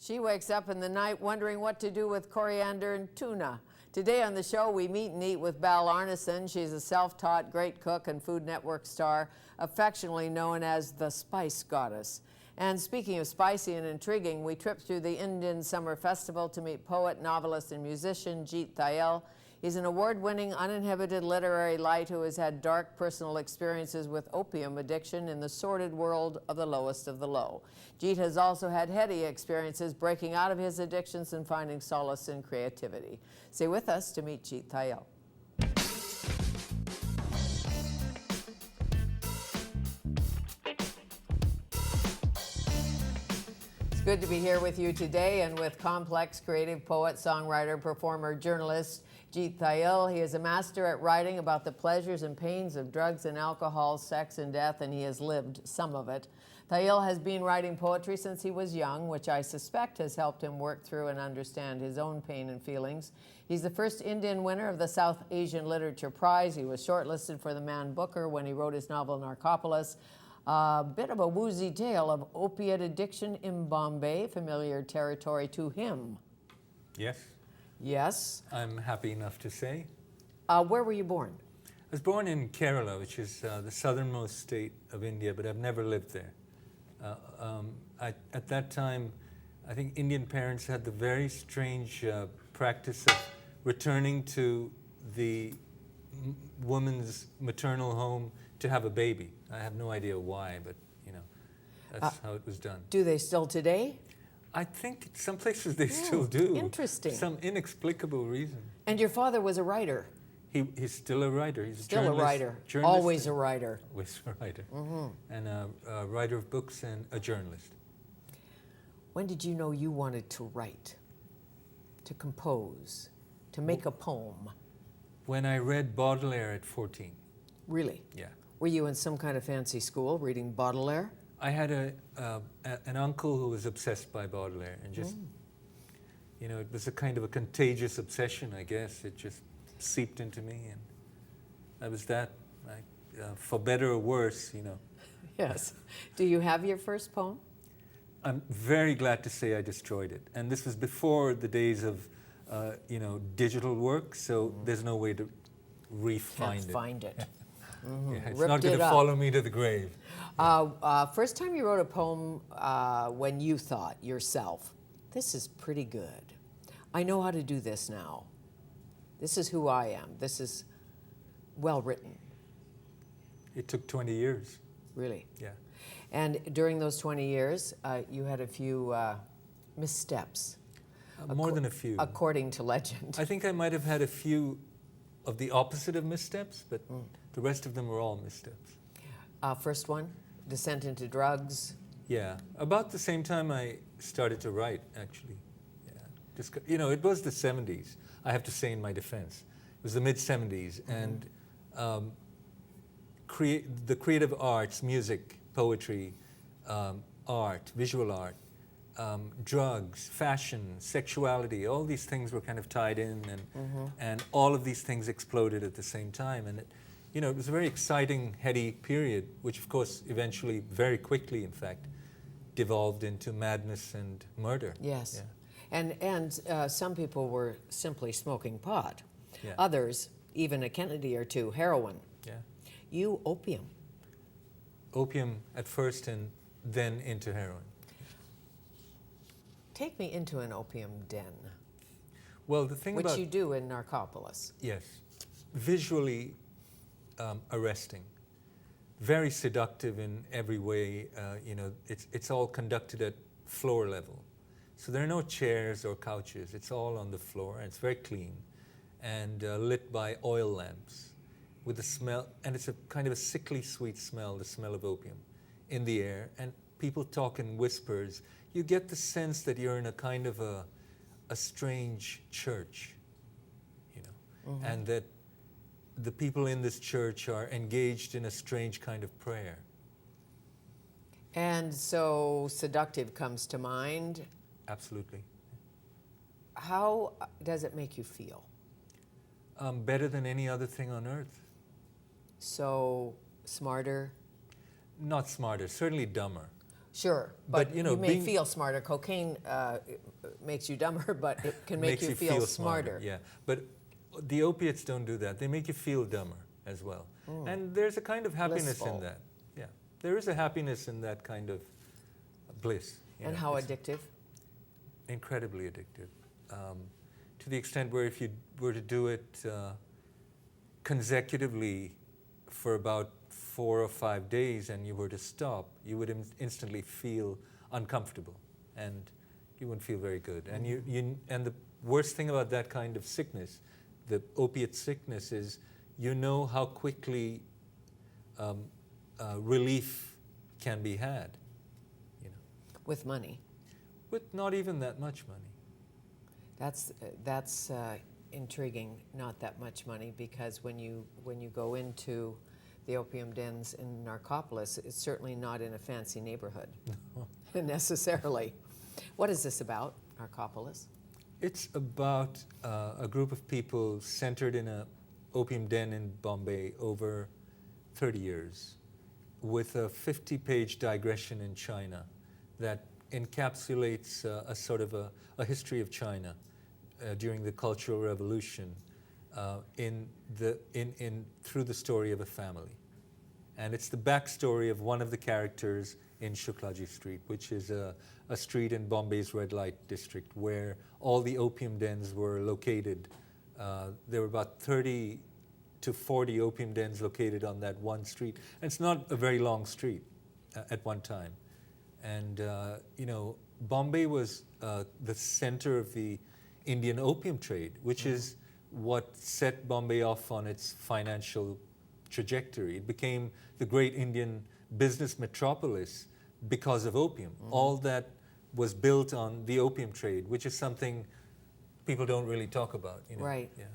She wakes up in the night wondering what to do with coriander and tuna. Today on the show, we meet and eat with Val Arneson. She's a self-taught great cook and Food Network star, affectionately known as the Spice Goddess. And speaking of spicy and intriguing, we trip through the Indian Summer Festival to meet poet, novelist, and musician Jeet Thayil. He's an award-winning, uninhibited literary light who has had dark personal experiences with opium addiction in the sordid world of the lowest of the low. Jeet has also had heady experiences breaking out of his addictions and finding solace in creativity. Stay with us to meet Jeet Thayil. It's good to be here with you today and with complex creative poet, songwriter, performer, journalist, Jeet Thayil. He is a master at writing about the pleasures and pains of drugs and alcohol, sex and death, and he has lived some of it. Thayil has been writing poetry since he was young, which I suspect has helped him work through and understand his own pain and feelings. He's the first Indian winner of the South Asian Literature Prize. He was shortlisted for the Man Booker when he wrote his novel Necropolis. A bit of a woozy tale of opiate addiction in Bombay, familiar territory to him. Yes. Yes. I'm happy enough to say. Where were you born? I was born in Kerala, which is the southernmost state of India, but I've never lived there. At that time, I think Indian parents had the very strange practice of returning to the woman's maternal home to have a baby. I have no idea why, but you know, that's how it was done. Do they still today? I think some places they still do. Interesting. Some inexplicable reason. And your father was a writer? He's still a writer. He's still a writer. Journalist, always a writer. Always a writer. Mm-hmm. And a writer of books and a journalist. When did you know you wanted to write, to compose, to make a poem? When I read Baudelaire at 14. Really? Yeah. Were you in some kind of fancy school reading Baudelaire? I had an uncle who was obsessed by Baudelaire, and just, you know, it was a kind of a contagious obsession, I guess. It just seeped into me, and that was that. For better or worse, you know. Yes. Do you have your first poem? I'm very glad to say I destroyed it, and this was before the days of, you know, digital work, so there's no way to re-find it. Can't find it. Yeah, it's not going to follow me to the grave. First time you wrote a poem when you thought yourself, this is pretty good. I know how to do this now. This is who I am. This is well written. It took 20 years. Really? Yeah. And during those 20 years, you had a few missteps. More than a few. According to legend. I think I might have had a few of the opposite of missteps, but the rest of them were all missteps. First one, descent into drugs. Yeah, about the same time I started to write, actually. Yeah, just, you know, it was the 70s, I have to say in my defense. It was the mid-70s, and the creative arts, music, poetry, art, visual art, drugs, fashion, sexuality, all these things were kind of tied in, and all of these things exploded at the same time. And you know, it was a very exciting, heady period, which of course eventually, very quickly in fact, devolved into madness and murder. Yes. Yeah. And some people were simply smoking pot. Yeah. Others, even a Kennedy or two, heroin. Yeah. You, opium. Opium at first and then into heroin. Take me into an opium den. Well, the thing which you do in Necropolis. Yes. Visually arresting. Very seductive in every way. You know, it's all conducted at floor level. So there are no chairs or couches. It's all on the floor, and it's very clean, and lit by oil lamps with the smell, and it's a kind of a sickly sweet smell, the smell of opium, in the air, and people talk in whispers. You get the sense that you're in a kind of a strange church, you know, and that the people in this church are engaged in a strange kind of prayer. And so seductive comes to mind. Absolutely. How does it make you feel? Better than any other thing on earth. So smarter? Not smarter, certainly dumber. Sure, But, you know, you may being- feel smarter. Cocaine makes you dumber, but it can make makes you feel smarter. Yeah, but the opiates don't do that. They make you feel dumber as well. And there's a kind of happiness Blissful. in that. Yeah, there is a happiness in that kind of bliss. you And know. how It's addictive? incredibly addictive, to the extent where if you were to do it consecutively for about 4 or 5 days and you were to stop, you would instantly feel uncomfortable and you wouldn't feel very good. And and the worst thing about that kind of sickness, the opiate sickness, is you know how quickly relief can be had, you know, With money. with not even that much money. That's intriguing. Not that much money, because when you go into the opium dens in Necropolis, it's certainly not in a fancy neighborhood necessarily. What is this about, Necropolis? It's about a group of people centered in an opium den in Bombay over 30 years, with a 50-page digression in China that encapsulates a sort of a history of China during the Cultural Revolution through the story of a family. And it's the backstory of one of the characters in Shuklaji Street, which is a street in Bombay's red light district where all the opium dens were located. There were about 30 to 40 opium dens located on that one street. And it's not a very long street at one time. And, you know, Bombay was the center of the Indian opium trade, which is what set Bombay off on its financial trajectory. It became the great Indian business metropolis because of opium. All that was built on the opium trade, which is something people don't really talk about. You know? Right. Yeah.